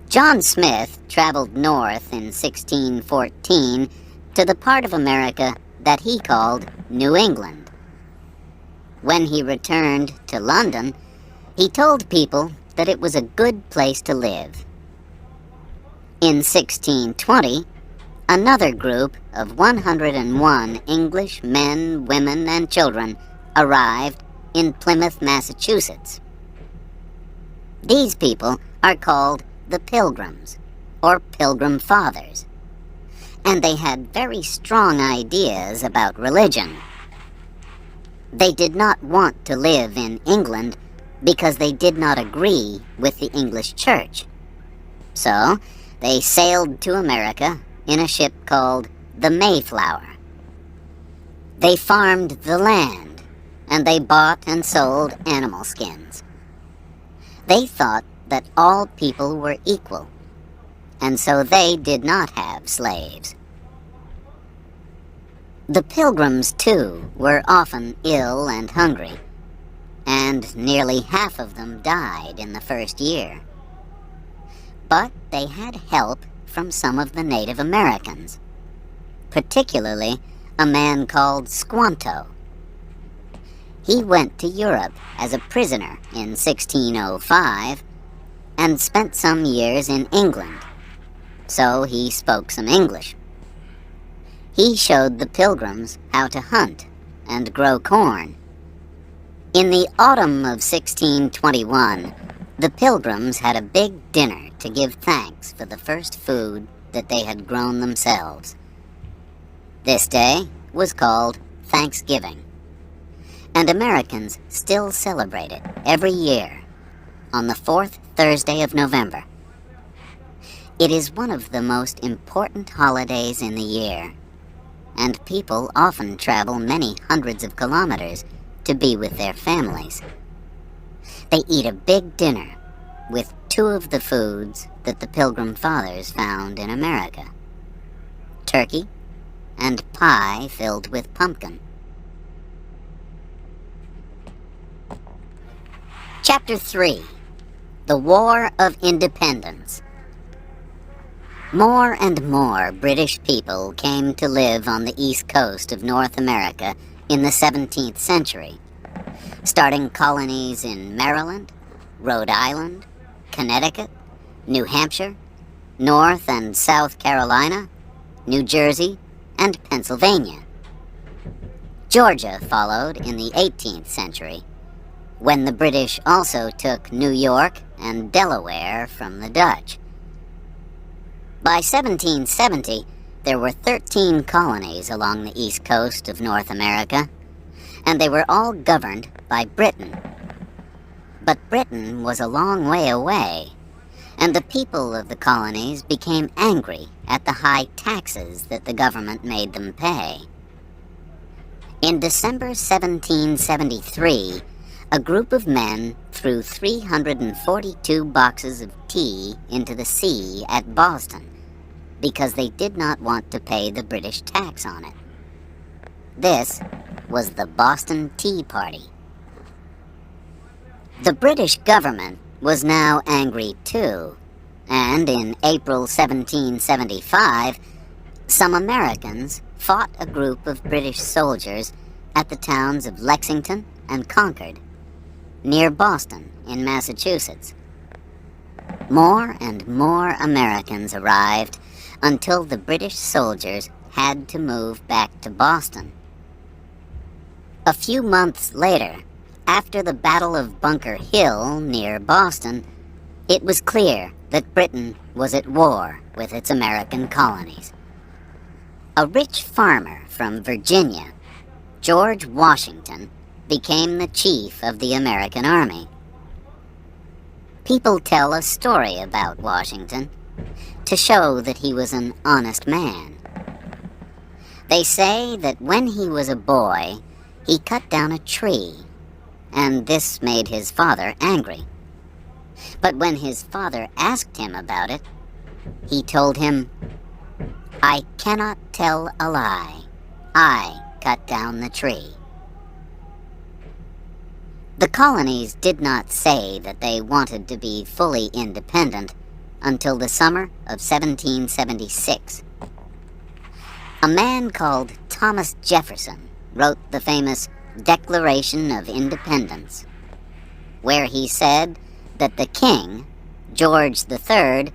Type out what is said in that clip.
John Smith traveled north in 1614 to the part of America that he called New England. When he returned to London, he told people that it was a good place to live. In 1620, another group of 101 English men, women, and children arrived in Plymouth, Massachusetts. These people are called the Pilgrims, or Pilgrim Fathers, and they had very strong ideas about religion. They did not want to live in England because they did not agree with the English Church. So, they sailed to America in a ship called the Mayflower. They farmed the land, and they bought and sold animal skins. They thought that all people were equal, and so they did not have slaves. The Pilgrims, too, were often ill and hungry, and nearly half of them died in the first year. But they had help from some of the Native Americans, particularly a man called Squanto. He went to Europe as a prisoner in 1605 and spent some years in England, so he spoke some English. He showed the Pilgrims how to hunt and grow corn. In the autumn of 1621, the Pilgrims had a big dinner to give thanks for the first food that they had grown themselves. This day was called Thanksgiving, and Americans still celebrate it every year on the fourth Thursday of November. It is one of the most important holidays in the year, and people often travel many hundreds of kilometers to be with their families. They eat a big dinner with two of the foods that the Pilgrim Fathers found in America: turkey and pie filled with pumpkin. Chapter 3. The War of Independence. More and more British people came to live on the east coast of North America in the 17th century, starting colonies in Maryland, Rhode Island, Connecticut, New Hampshire, North and South Carolina, New Jersey, and Pennsylvania. Georgia followed in the 18th century, when the British also took New York and Delaware from the Dutch. By 1770, there were 13 colonies along the east coast of North America, and they were all governed by Britain. But Britain was a long way away, and the people of the colonies became angry at the high taxes that the government made them pay. In December 1773, a group of men threw 342 boxes of tea into the sea at Boston because they did not want to pay the British tax on it. This was the Boston Tea Party. The British government was now angry too, and in April 1775, some Americans fought a group of British soldiers at the towns of Lexington and Concord, near Boston in Massachusetts. More and more Americans arrived until the British soldiers had to move back to Boston. A few months later, after the Battle of Bunker Hill near Boston, it was clear that Britain was at war with its American colonies. A rich farmer from Virginia, George Washington, became the chief of the American Army. People tell a story about Washington to show that he was an honest man. They say that when he was a boy, he cut down a tree, and this made his father angry. But when his father asked him about it, he told him, "I cannot tell a lie. I cut down the tree." The colonies did not say that they wanted to be fully independent, until the summer of 1776. A man called Thomas Jefferson wrote the famous Declaration of Independence, where he said that the king, George III,